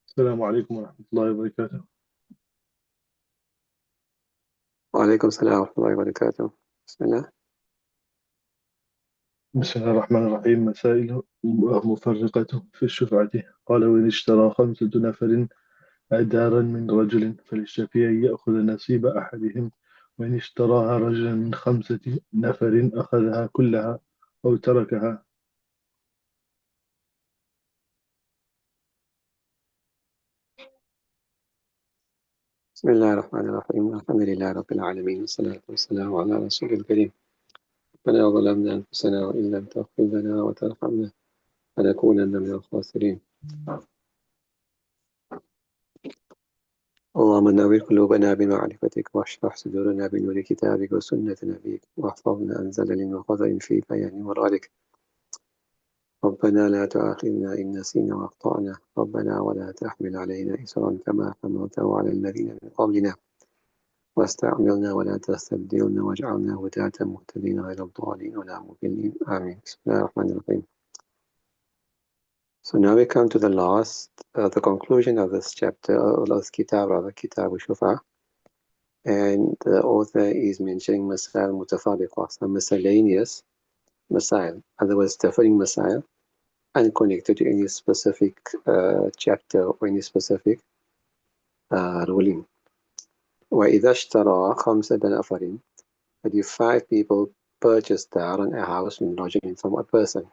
السلام عليكم ورحمة الله وبركاته. وعليكم السلام ورحمة الله وبركاته. بسم الله. بسم الله الرحمن الرحيم. مسائل مفرقة في الشفعة. قال: وإن اشترى 5 نفر دارا من رجل فللشفيع يأخذ نصيب أحدهم، وإن اشتراها رجل من 5 نفر أخذها كلها أو تركها. بسم الله الرحمن الرحيم. الحمد لله رب العالمين، والصلاة والسلام على رسول الكريم. ربنا ظلمنا أنفسنا وإن لم تغفر لنا وترحمنا لنكونن من الخاسرين. اللهم نور قلوبنا بمعرفتك، واشرح صدورنا بنور كتابك وسنة نبيك، واحفظنا عن زلل وخطأ في بيان مرادك. ربنا لا تؤاخذنا إن نسينا وأخطأنا، ربنا ولا تحمل علينا إصرا كما حملته على الذين من قبلنا، واستعملنا ولا تستبدلنا، واجعلنا هداة مهتدين غير الضالين ولا مضلين. آمين. بسم الله الرحمن الرحيم. So now we come to the conclusion of this chapter, or this kitab, rather, Kitab al-Shufa. And the author is mentioning Masail Mutafariqa, some miscellaneous Masail, otherwise differing Masail, unconnected to any specific chapter or any specific ruling. وَإِذَا اشْتَرَى خَمْسَةَ نَفَرٍ, that if 5 people purchase daran, a house, from a person.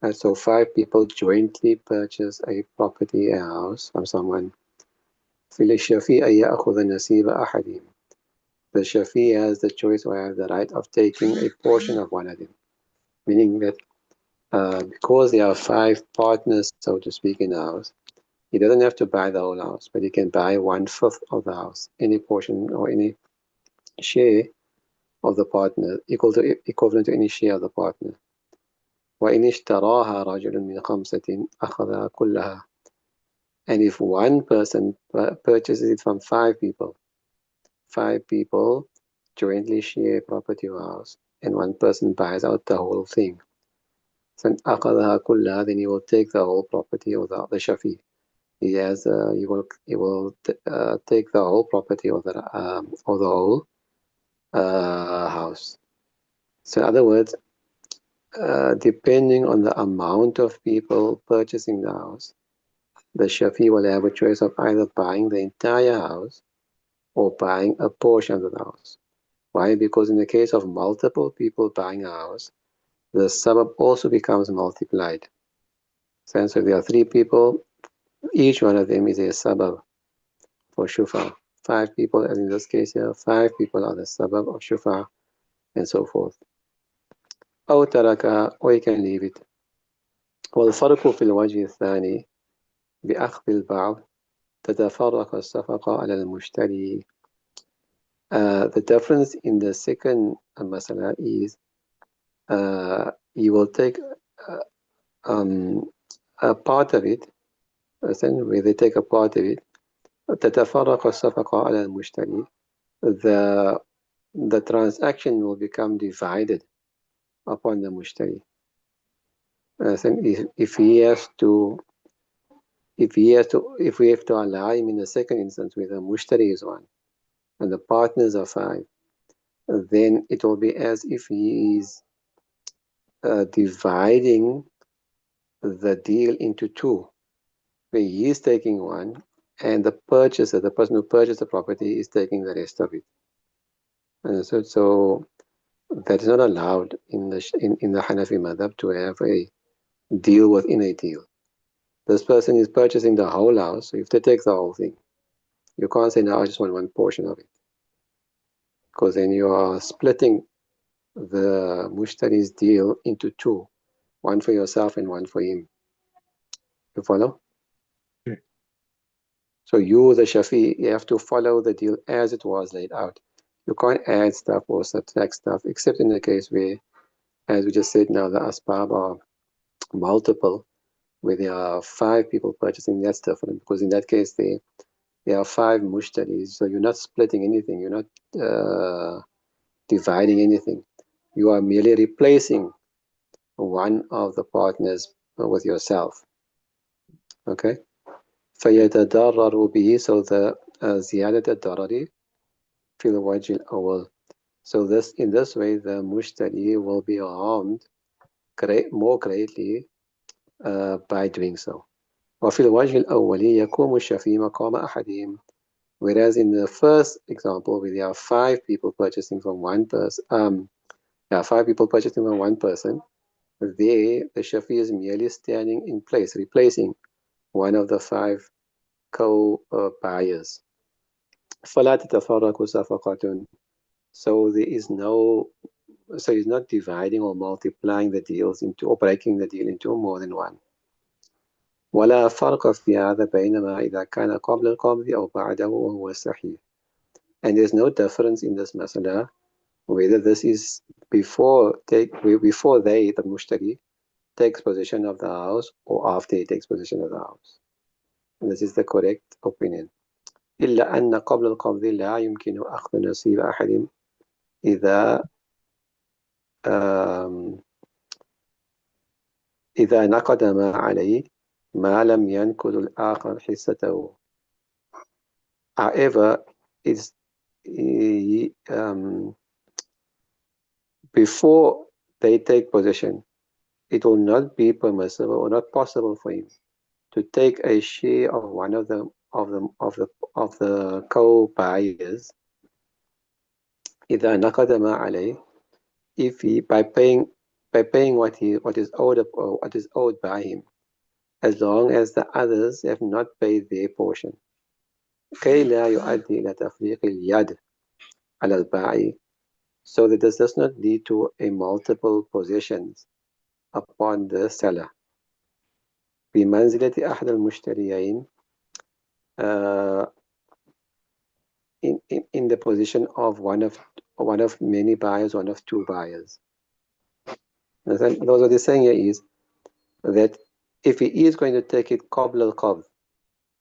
And so 5 people jointly purchase a property, a house, from someone. فَلِلشَّفِيعِ يَأْخُذَ نَصِيبَ أَحَدِهِمْ. The Shafi has the choice or has the right of taking a portion of one of them. Meaning that because there are 5 partners, so to speak, in the house, he doesn't have to buy the whole house, but he can buy 1/5 of the house, any portion or any share of the partner, equivalent to any share of the partner. وَإِنِ اشْتَرَاهَا رَجُلٌ مِنْ خَمْسَةٍ أَخَذَهَا كُلَّهَا. And if one person purchases it from 5 people, 5 people jointly share property or house, and one person buys out the whole thing, then أَخَذَهَا كُلَّهَا, then he will take the whole property, or the Shafi. He will take the whole property or the whole house. So in other words, depending on the amount of people purchasing the house, the Shafi will have a choice of either buying the entire house or buying a portion of the house. Why? Because in the case of multiple people buying a house, the sabab also becomes multiplied. So if there are 3 people, each one of them is a sabab for shufa. 5 people, and in this case here, 5 people are the sabab of shufa, and so forth. أو تركها, or you can leave it. والفرق في الوجه الثاني بأخذ البعض تتفرق الصفقة على المشتري. The difference in the second masala is you will take a part of it, where they take a part of it. تتفرق الصفقة على المشتري. The transaction will become divided upon the mushtari. If we have to allow him in the second instance where the mushtari is 1 and the partners are 5, then it will be as if he is dividing the deal into 2, where he is taking 1 and the purchaser, the person who purchased the property, is taking the rest of it. So that is not allowed in the Hanafi madhab, to have a deal within a deal. This person is purchasing the whole house, so if they take the whole thing, you can't say, no, I just want 1 portion of it, because then you are splitting the mushtari's deal into 2, 1 for yourself and 1 for him. You follow? Okay. So you, the Shafi, you have to follow the deal as it was laid out. You can't add stuff or subtract stuff, except in the case where, as we just said now, the asbab are multiple, where there are 5 people purchasing. That's different, because in that case there are 5 mushtaris, so you're not splitting anything, you're not dividing anything. You are merely replacing one of the partners with yourself. Okay? فيتضرر به, so the زيادة الضرر في الوجه الأول. So this, in this way, the mushtari will be harmed more greatly by doing so. وفي الوجه الأول يقوم الشفيع مقام أحدهم. Whereas in the first example, where there are 5 people purchasing from one person, there are 5 people purchasing from one person, there the shafi is merely standing in place, replacing one of the 5 co-buyers. فلا تتفرق صفقة. So there is no, so he's not dividing or multiplying the deals into, or breaking the deal into more than one. ولا فرق في هذا بينما إذا كان قبل القبض أو بعده وهو صحيح. And there's no difference in this masala whether this is before the mushtari takes possession of the house or after he takes possession of the house. And this is the correct opinion. إلا أن قبل القبض لا يمكن أخذ نصيب أحد إذا نقد ما عليه ما لم ينقض الآخر حصته. However, it's before they take possession, it will not be permissible or not possible for him to take a share of one of the co-buyers إذا نقد ما عليه, if he by paying what is owed by him, as long as the others have not paid their portion. كي لا يؤدي إلى تفريق اليد على البائع, so that this does not lead to a multiple possessions upon the seller. بمنزلة أحد المشتريين, in the position of one of many buyers, one of 2 buyers. And then what they're saying here is that if he is going to take it qabl al-qabd,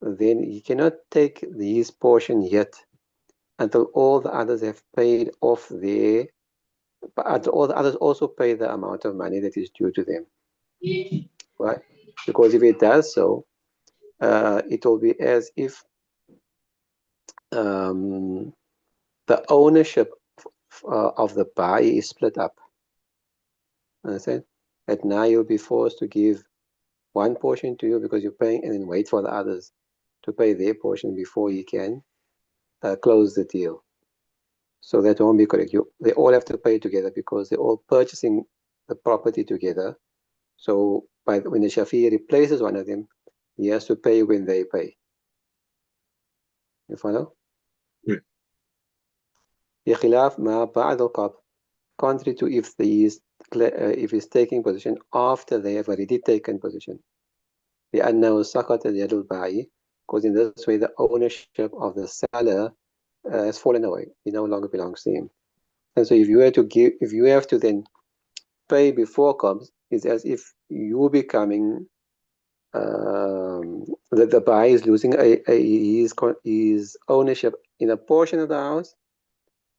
then he cannot take his portion yet until all the others have paid off their, but all the others also pay the amount of money that is due to them. Right? Because if it does so, it will be as if the ownership of the buy is split up. Understand? That now you'll be forced to give one portion to you because you're paying, and then wait for the others to pay their portion before you can close the deal. So that won't be correct. They all have to pay together because they're all purchasing the property together. So when the Shafi'i replaces one of them, he has to pay when they pay. You follow? بخلاف ما بعد القبض, contrary to if he's taking position after they have already taken position. لأنه سقط يد البائع, because in this way the ownership of the seller has fallen away. It no longer belongs to him. And so if you have to then pay before comes, it's as if you becoming the buyer is losing his ownership in a portion of the house,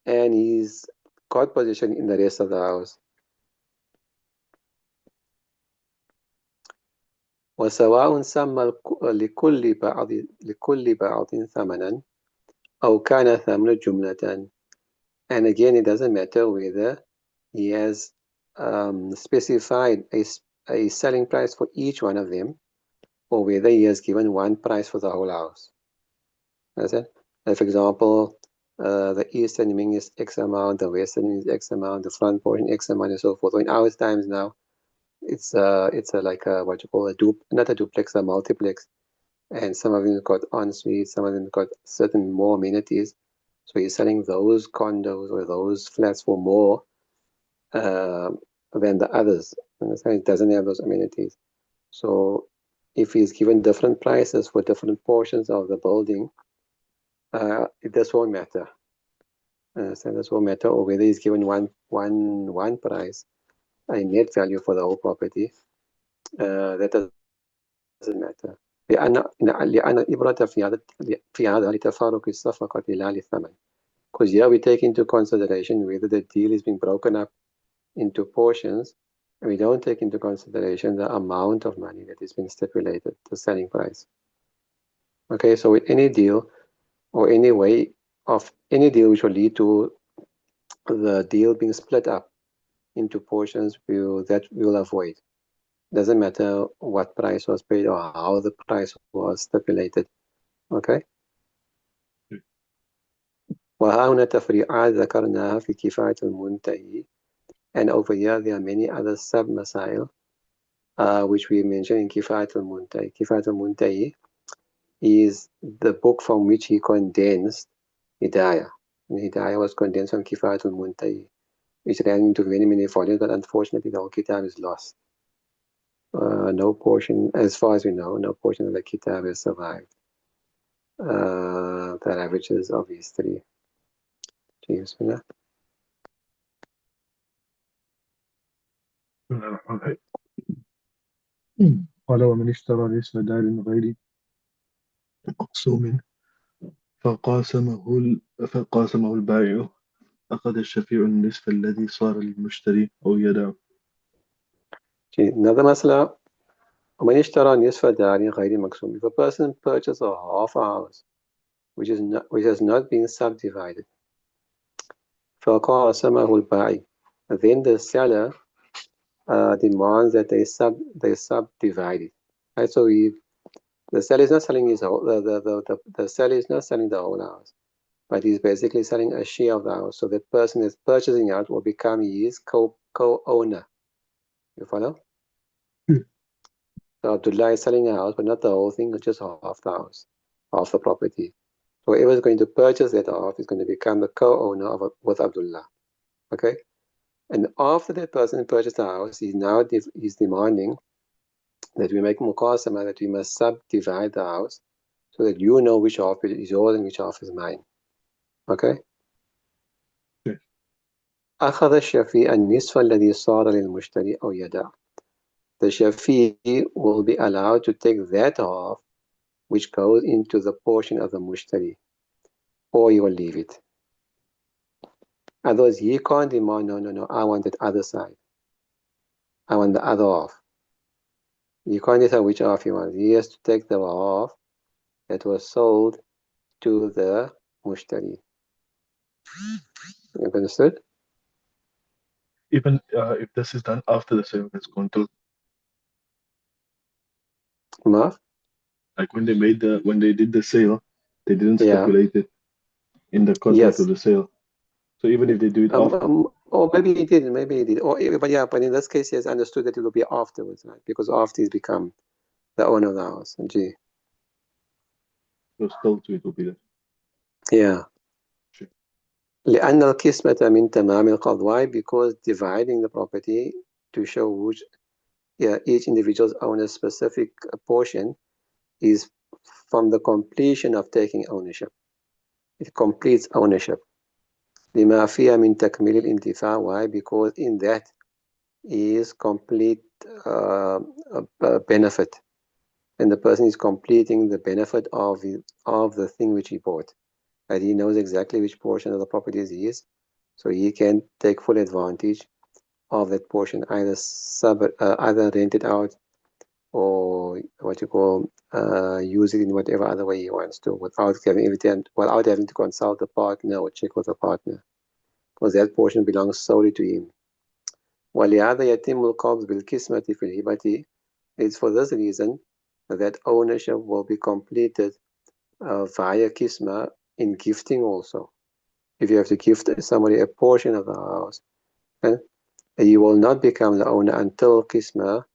and he's got possession in the rest of the house. وسواء سمى لكل بعض ثمنا أو كان ثمن جملة. And again, it doesn't matter whether he has specified a selling price for each one of them, or whether he has given one price for the whole house. That's it. For example, the eastern wing is X amount, the western wing is X amount, the front portion X amount, and so forth. So in our times now, it's like what you call not a duplex, a multiplex, and some of them got ensuite, some of them got certain more amenities. So you're selling those condos or those flats for more than the others. It doesn't have those amenities. So if he's given different prices for different portions of the building, this won't matter. So this won't matter, or whether he's given one price, a net value for the whole property, that doesn't matter. لأن الإبرة في هذا لتفارق الصفقة لا للثمن. Because here we take into consideration whether the deal is being broken up into portions, and we don't take into consideration the amount of money that is being stipulated, the selling price. Okay, so with any deal or any way of any deal which will lead to the deal being split up into portions, that we will avoid. Doesn't matter what price was paid or how the price was stipulated. Okay. وها هنا تفريعات ذكرناها في كفاية المنتهي, and over here there are many other sub-masail which we mentioned in كفاية المنتهي. كفاية المنتهي is the book from which he condensed Hidaayah. And Hidaayah was condensed from كفاية المنتهي, which ran into many volumes, but unfortunately the whole kitab is lost. No portion, as far as we know, no portion of the kitab has survived. The ravages of history. بسم الله. قال ومن اشترى نصف دار غير مقسوم فقاسمه البائع أخذ الشفيع النصف الذي صار للمشتري أو يدعه. Another masala, ومن اشترى نصف دار غير مقسوم. If a person purchases a half a house which has not been subdivided, فقاسمه البائع, then the seller demands that they subdivide it. Right? So the seller is not selling his whole, the seller is not selling the whole house, but he's basically selling a share of the house. So that person is purchasing out will become his co-owner. You follow? So Abdullah is selling a house, but not the whole thing, just half the house, half the property. So whoever is going to purchase that half is going to become the co-owner with Abdullah. Okay? And after that person purchased the house, he's demanding that we make muqasama, that we must subdivide the house so that you know which half is yours and which half is mine. Okay? أخذ الشفيع النصف الذي صار للمشتري أو يدع. The shafi will be allowed to take that half which goes into the portion of the mushtari, or he will leave it. Otherwise, he can't demand, no, I want that other side. I want the other half. You can't decide which half he wants. He has to take the half that was sold to the mushtari. You understood? Even if this is done after the sale has gone through. Maaf? Like when they did the sale, they didn't stipulate it in the contract of the sale. So even if they do it after. Or maybe he didn't, but in this case he has understood that it will be afterwards, right? Because after he's become the owner of the house. Gee. So still to it will be there. Yeah. Sure. لأن القسمة من تمام القرض. Why? Because dividing the property to show which each individual's own a specific portion is from the completion of taking ownership. It completes ownership. لما فيها من تكميل الانتفاع. Why? Because in that is complete benefit. And the person is completing the benefit of the thing which he bought. And he knows exactly which portion of the property is his, so he can take full advantage of that portion, either rent it out or use it in whatever other way he wants to, without having to consult the partner or check with the partner, because that portion belongs solely to him. ولهذا يتم القبض بالقسمة في الهبة. It's for this reason that ownership will be completed via kisma in gifting also. If you have to gift somebody a portion of the house, and you will not become the owner until kisma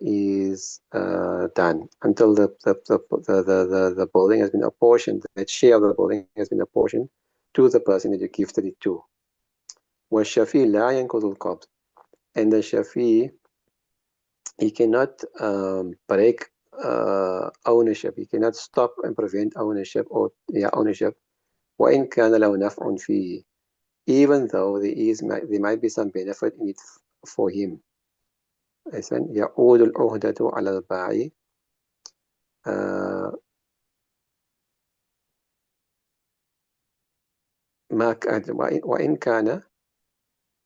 is done, until the building has been apportioned, that share of the building has been apportioned to the person that you gifted it to. والشفيع لا ينقض القبض. And the shafi, he cannot break ownership. He cannot stop and prevent ownership ownership. وإن كان له نفع فيه. Even though there might be some benefit in it for him. يعود العهدة على البائع. وإن كان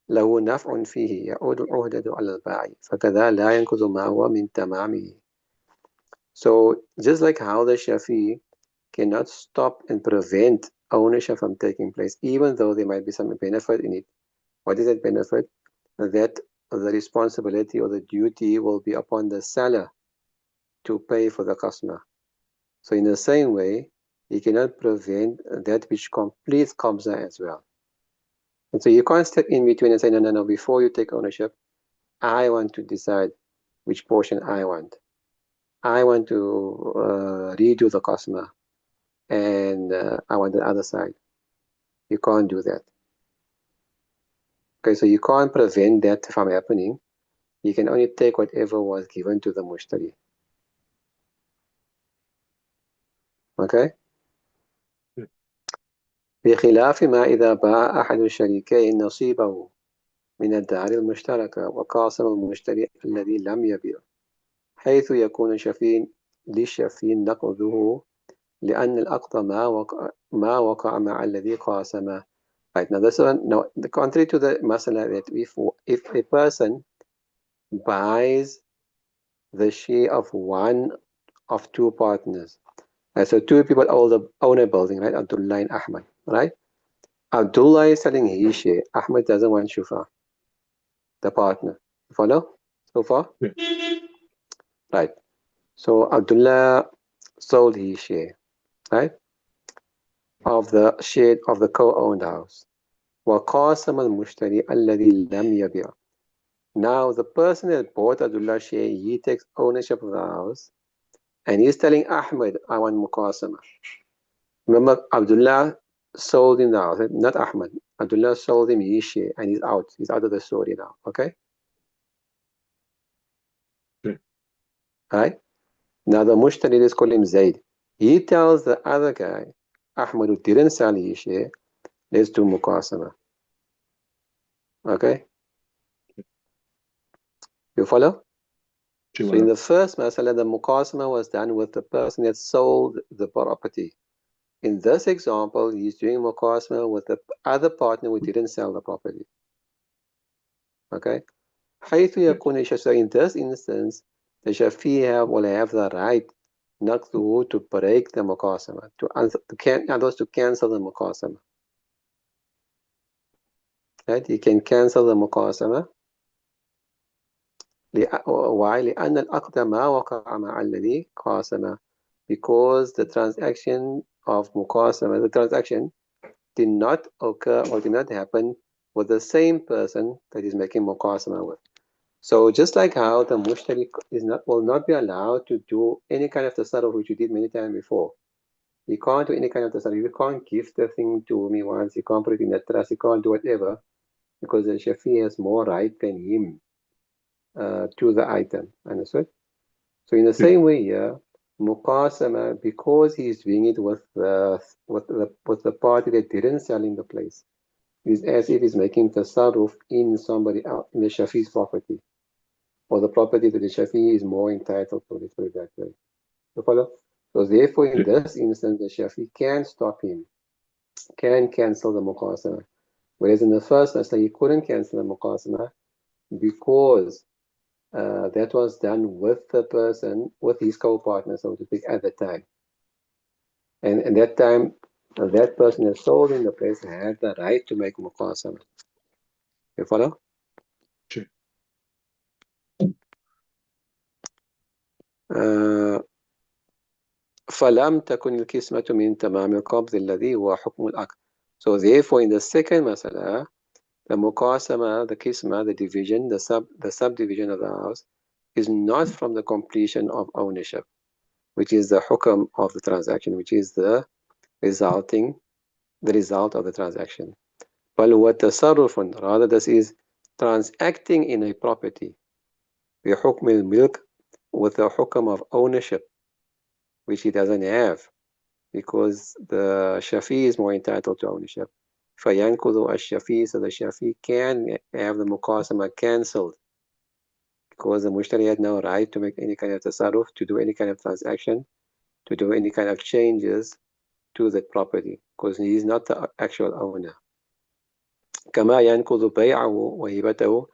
له نفع فيه يعود العهدة على البائع فكذا لا ينقض ما هو من تمامه. So just like how the Shafi cannot stop and prevent ownership from taking place, even though there might be some benefit in it. What is that benefit? That the responsibility or the duty will be upon the seller to pay for the customer. So in the same way, you cannot prevent that which completes qabza as well. And so you can't step in between and say, no, no, no, before you take ownership, I want to decide which portion I want. I want to redo the customer and I want the other side. You can't do that. Okay, so you can't prevent that from happening. You can only take whatever was given to the mushtari. Okay? بخلاف ما إذا باع أحد الشريكين نصيبه من الدار المشتركة وقاسم المشتري الذي لم يبيع حيث يكون شفين للشفين نقضه لأن العقد ما وقع مع الذي قاسمه. Right, now this one, now, the contrary to the masala that if a person buys the share of one of two partners, right, so two people own a building, right, Abdullah and Ahmad, right? Abdullah is selling his share, Ahmad doesn't want Shufa, the partner. Follow so far? Yeah. Right. So Abdullah sold his share, right, of the share of the co-owned house. وقاسم المشتري الذي لم يبيع. Now the person that bought Abdullah's share, he takes ownership of the house and he's telling Ahmed, I want muqasama. Remember, Abdullah sold him the house, not Ahmed. Abdullah sold him his share and he's out. He's out of the story now, okay? Yeah. Right? Now the mushtari, let's call him Zaid. He tells the other guy, Ahmed, who didn't sell his share, let's do muqasama. Okay? You follow? So in the first masala, the muqasama was done with the person that sold the property. In this example, he's doing muqasama with the other partner who didn't sell the property. Okay? حيث يكون so in this instance, the Shafi'i will have the right not to break the muqasama, to cancel the muqasama. Right? You can cancel the muqasama. Why? لأن العقد ما وقع مع الذي قاسم. Because the transaction of muqasama, the transaction did not occur or did not happen with the same person that is making muqasama with. So just like how the mushtari will not be allowed to do any kind of tasarruf which you did many times before. You can't do any kind of tasarruf. You can't give the thing to me once. You can't put it in the trust. You can't do whatever because the Shafi has more right than him to the item. Understood? So in the same way here, muqasama, because he's doing it with the party that didn't sell him the place, is as if he's making tasarruf in somebody else, in the Shafi's property, or the property that the Shafi is more entitled to. Let's put it that way. You follow? So therefore, in this instance, the Shafi can stop him, can cancel the muqasama. Whereas in the first masala, he couldn't cancel the muqasama because that was done with the person, with his co-partner, so to speak, at the time. And at that time, that person that sold in the place had the right to make muqasama. You follow? Sure. فلم تكن القسمة من تمام القبض الذي هو حكم العقد. So therefore, in the second masala, the muqasama, the qisma, the division, the subdivision of the house, is not from the completion of ownership, which is the hukam of the transaction, which is the result of the transaction. بل هو تصرف, rather this is transacting in a property بحكم الملك, with the hukam of ownership, which he doesn't have because the Shafi is more entitled to ownership. فينقض الشفي, so the Shafi can have the muqasama cancelled because the mushtari had no right to make any kind of tasarruf, to do any kind of transaction, to do any kind of changes to the property because he is not the actual owner. كما ينقض بيعه وهبته,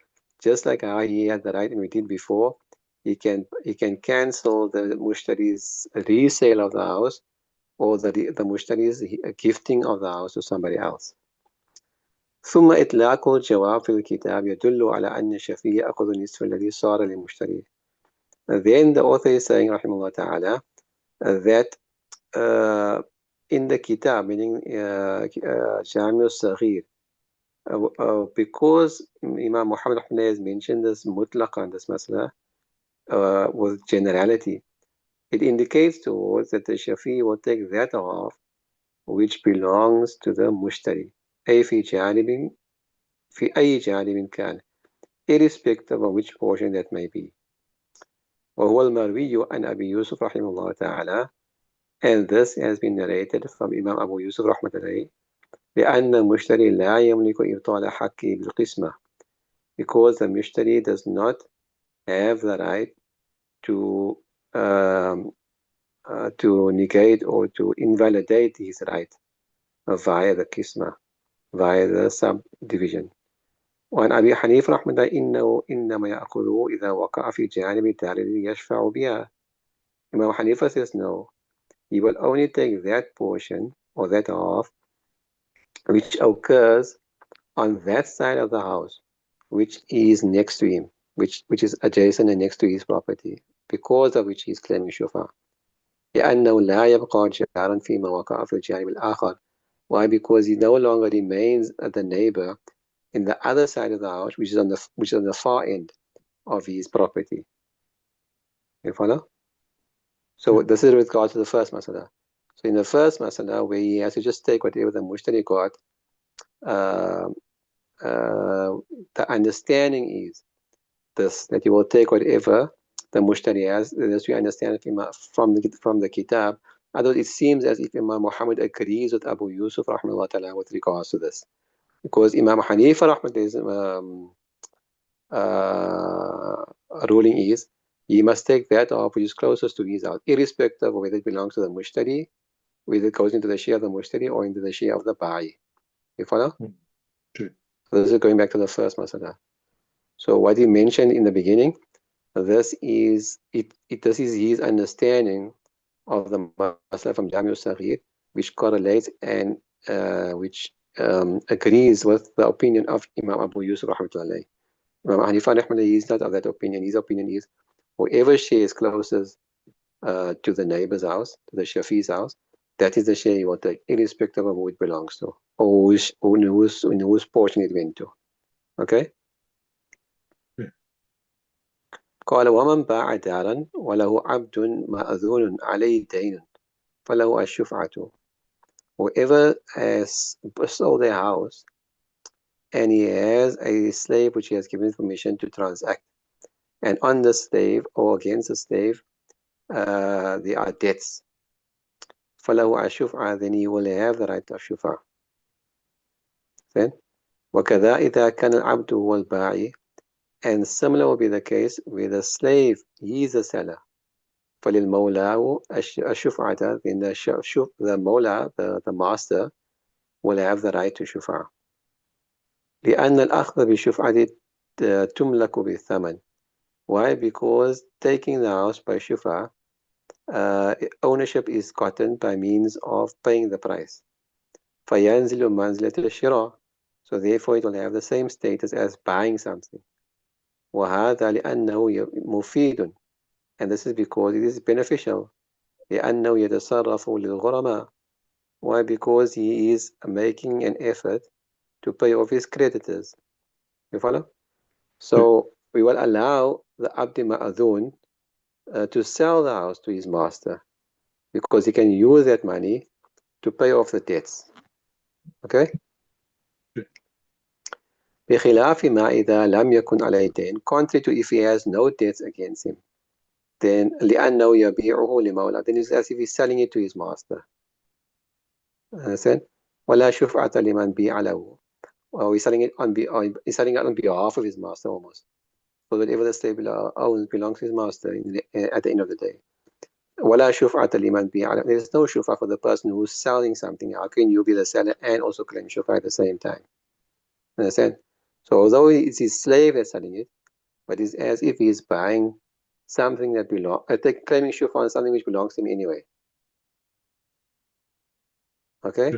just like how he had the right and we did before, he can cancel the mushtari's resale of the house or the mushtari's gifting of the house to somebody else. ثم إطلاق الجواب في الكتاب يدل على أن الشفيع يأخذ النصف الذي صار للمشتري. Then the author is saying رحمه الله تعالى that in the kitab, meaning Jami al-Saghir, because Imam Muhammad has mentioned this mutlaqan, this masala, with generality, it indicates to us that the Shafi will take that off which belongs to the mushtari, أي في جانب في أي جانب كان, irrespective of which portion that may be. وهو المروي عن أبي يوسف رحمه الله تعالى, and this has been narrated from Imam Abu Yusuf رحمة الله, لأن المشتري لا يملك إبطال حقه بالقسمة, because the mushtari does not have the right to negate or to invalidate his right via the qisma, via the subdivision. وعن أبي حنيفة رحمة الله إنه إنما يأخذه إذا وقع في جانب الدار الذي يشفع بها. Imam Hanifa says no, he will only take that portion or that half which occurs on that side of the house which is next to him, which is adjacent and next to his property, because of which he is claiming shufa. لأنه لا يبقى جارا فيما وقع في الجانب الآخر. Why? Because he no longer remains the neighbor in the other side of the house, which is on the far end of his property. You follow? So this is with regard to the first masala. So in the first masala, where he has to just take whatever the mushtari got, the understanding is this, that you will take whatever the mushtari has, as we understand it from the kitab. Although it seems as if Imam Muhammad agrees with Abu Yusuf rahmahullah ta'ala with regards to this, because Imam Hanifa rahmatullah's ruling is he must take that off which is closest to his house, irrespective of whether it belongs to the mushtari, whether it goes into the share of the mushtari or into the share of the ba'i. You follow? True. So this is going back to the first masala. So what he mentioned in the beginning, this is his understanding of the masala from Jami al-Saghir, which correlates and which agrees with the opinion of Imam Abu Yusuf rahmatullahi. Imam Hanifa rahmatullahi is not of that opinion. His opinion is whoever shares closest to the neighbor's house, to the Shafi's house, that is the share you will take, irrespective of who it belongs to or whose portion it went to. Okay? قال ومن باع دارا وله عبد مأذون عليه دين فله الشفعة. Whoever has sold their house and he has a slave which he has given permission to transact, and on the slave or against the slave there are debts, فله الشفعة, then he will have the right of shufa. Then وكذا إذا كان العبد هو الباعي, and similar will be the case with the slave, he is the seller. فللمولى الشفعة, then the mawla, the master, will have the right to shufa. لأن الأخذ بالشفعة تملك بالثمن. Why? Because taking the house by shufa, ownership is gotten by means of paying the price. فينزل منزلة الشراء, so therefore it will have the same status as buying something. وهذا لأنه مفيد, and this is because it is beneficial. لأنه يتصرف للغرماء. Why? Because he is making an effort to pay off his creditors. You follow? So we will allow the Abdi Ma'adun to sell the house to his master, because he can use that money to pay off the debts. Okay? بخلاف ما إذا لم يكن عليه دين, contrary to if he has no debts against him, then لأنه يبيعه لمولى, then it's as if he's selling it to his master. Understand? ولا شفعة لمن بيع له, or he's selling it on behalf of his master almost. So whatever the slave owns belongs to his master at the end of the day. ولا شفعة لمن بيع له, there is no shufa for the person who's selling something. How can you be the seller and also claim shufa at the same time? Understand? So although it's his slave that's selling it, but it's as if he's buying something that belongs, claiming shufa on something which belongs to him anyway. Okay?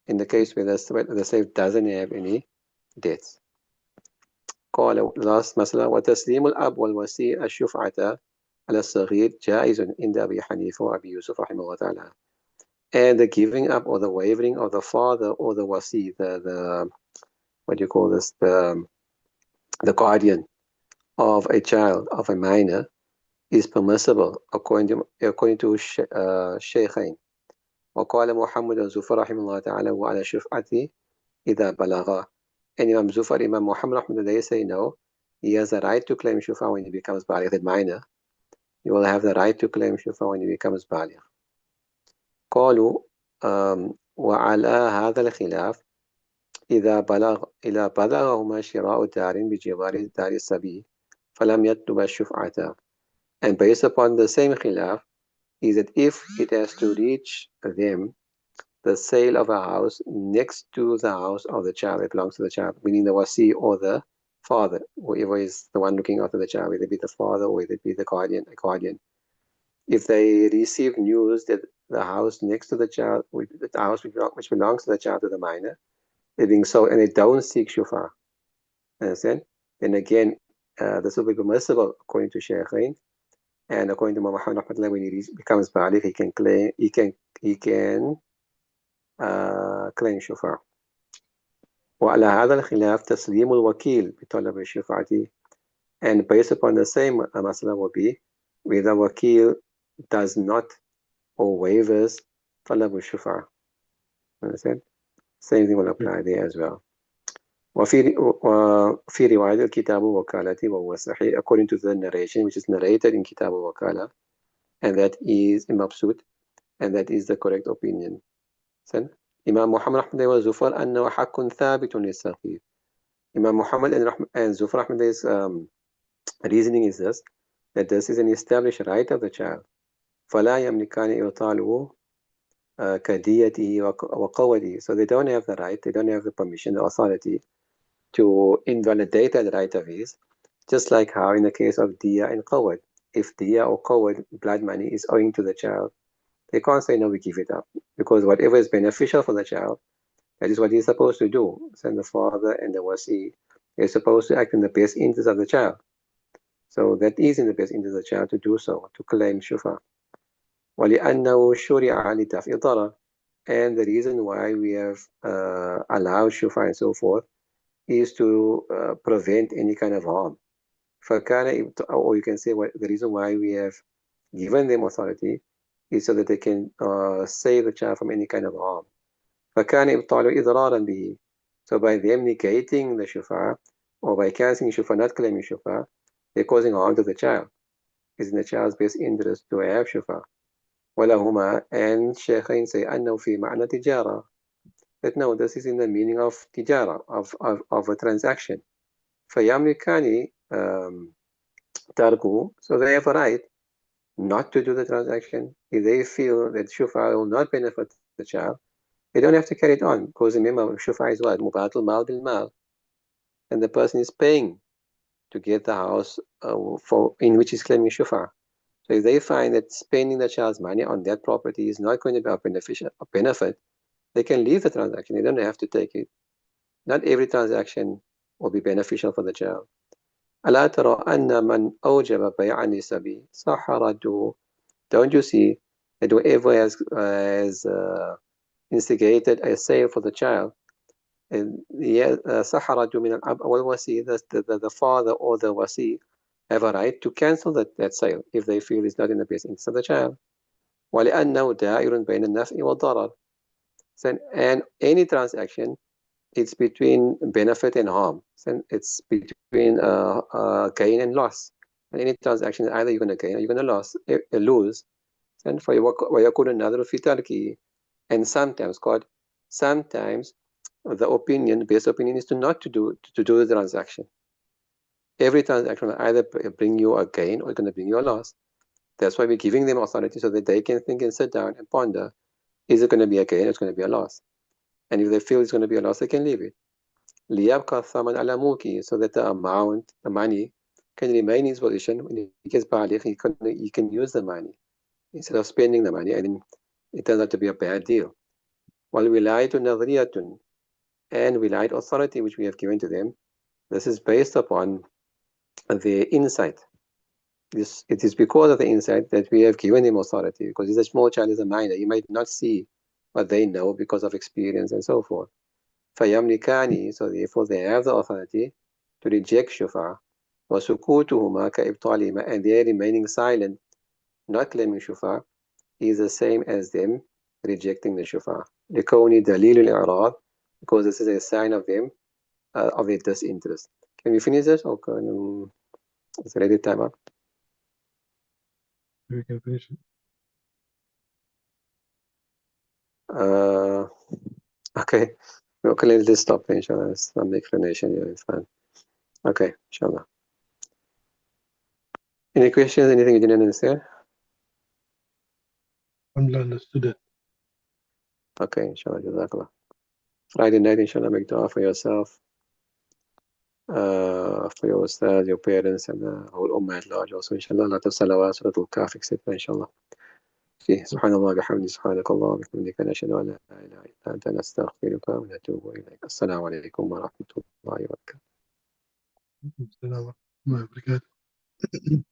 In the case where the slave doesn't have any debts. قال last مسألة وتسليم الأب والوصي الشفعة على الصغير جائز عند أبي حنيفة وأبي يوسف رحمه الله تعالى. And the giving up or the wavering of the father or the wasi, the what do you call this, the guardian of a child, of a minor, is permissible according to Shaykhain. وقال محمد زفر رحمه الله تعالى وعلى شفعتي إذا بلغ. And Imam Zufar, Imam Muhammad Ahmad, they say no, he has a right to claim shufa when he becomes baligh. That minor, he will have the right to claim shufa when he becomes baligh. قالوا وعلى هذا الخلاف إذا بلغهما شراء دار بجوار دار الصبي فلم يطلب الشفعة. And based upon the same khilaf is that if it has to reach them the sale of a house next to the house of the child, it belongs to the child, meaning the wasi or the father, whoever is the one looking after the child, whether it be the father or whether it be the guardian. If they receive news that the house next to the child, the house which belongs to the child, to the minor, is being sold, and they don't seek shufa, understand? Then again, this will be permissible according to Shaykhain, and according to Muhammad Ahmad, when he becomes baligh, he can claim claim shufa. وعلى هذا الخلاف تسليم الوكيل بطلب الشفعة. And based upon the same masala will be whether wakil does not or waivers طلب الشفعة. Understand? Same thing will apply there as well. وفي رواية الكتاب وكالتي وهو صحيح according to the narration which is narrated in كتاب وكالة, and that is مبسوط, and that is the correct opinion. So, Imam Muhammad Ahmad wa Zufar أنه حق ثابت للصغير. Imam Muhammad and Zufar Ahmad's reasoning is this, that this is an established right of the child. فلا يملكان إبطاله كديته وقوته. So they don't have the right, they don't have the permission, the authority to invalidate that right of his, just like how in the case of diya and qawad. If diya or qawad, blood money, is owing to the child, they can't say no, we give it up, because whatever is beneficial for the child, that is what he's supposed to do. Send the father and the wasi, they're supposed to act in the best interest of the child. So that is in the best interest of the child to do so, to claim shufa. وَلِأَنَّهُ شُرِعَ لِدَفْعِ ضَرَرٍ. And the reason why we have allowed shufa and so forth is to prevent any kind of harm. Or you can say the reason why we have given them authority is so that they can save the child from any kind of harm. فَكَانَ إِبْطَالُ إِضْرَارًا بِهِ. So by them negating the shufa, or by cancelling shufa, not claiming shufa, they're causing harm to the child. It's in the child's best interest to have shufa. وَلَهُمَا, and Shaykhain say أَنَّهُ فِي مَعْنَى تِجَارَةٍ. That no, this is in the meaning of tijara, of a transaction. فَيَمْلِكَانِ تَرْكُهُ. So they have a right not to do the transaction. If they feel that shufa will not benefit the child, they don't have to carry it on, because remember, shufa is what? Mubatul mal bil mal. And the person is paying to get the house in which he's claiming shufa. So if they find that spending the child's money on that property is not going to be a benefit, they can leave the transaction. They don't have to take it. Not every transaction will be beneficial for the child. ألا ترى أن من أوجب بيع النسب صح رده. Don't you see that whoever has instigated a sale for the child, and صح رده من الأب والوصي, the father or the wasi have a right to cancel that sale if they feel it's not in the best interest of the child. وَلِأَنَّهُ دَائِرٌ بَيْنَ النَّفْعِ وَالضَّرَرِ. And any transaction, it's between benefit and harm. So it's between gain and loss. And any transaction, either you're going to gain or you're going to lose. And for وَيَكُونُ النَّظْرُ فِي تَرْكِهِ. And sometimes the best opinion is not to do the transaction. Every transaction will either bring you a gain or it's going to bring you a loss. That's why we're giving them authority so that they can think and sit down and ponder, is it going to be a gain or it's going to be a loss? And if they feel it's going to be a loss, they can leave it. لِيَبْقَى الثَّمَنُ عَلَى مُلْكِهِ. So that the amount, the money, can remain in his position. When he gets baligh, he can use the money instead of spending the money, and it turns out to be a bad deal. وَالْوِلَايَةُ نَظْرِيَةٌ, and wilayat authority which we have given to them, this is based upon their insight. It is because of the insight that we have given him authority, because he's a small child, is a minor. He might not see what they know because of experience and so forth. فَيَمْلِكَانِ, so therefore they have the authority to reject shufa. وَسُكُوتُهُمَا كَإِبْطَالِهِمَا, and their remaining silent, not claiming shufa, is the same as them rejecting the shufa. لِكَوْنِ دَلِيلُ الْإِعْرَاض, because this is a sign of them, of their disinterest. Can we finish this, or is it ready time up? We can finish it. Okay. Okay, let's just stop there, inshallah. It's not the explanation here, it's fine. Okay, inshallah. Any questions, anything you didn't understand? Alhamdulillah, understood it. Okay, inshallah, jazakallah. Friday night, inshallah, make dua for yourself, for your ustad, your parents, and the whole ummah at large also, inshallah. Lot of salawat, suratul kaf, etc., inshallah. سبحان الله بحمده سبحانك الله وبحمدك نشهد أن لا إله إلا أنت نستغفرك ونتوب إليك. السلام عليكم ورحمة الله وبركاته. السلام عليكم ورحمة الله وبركاته.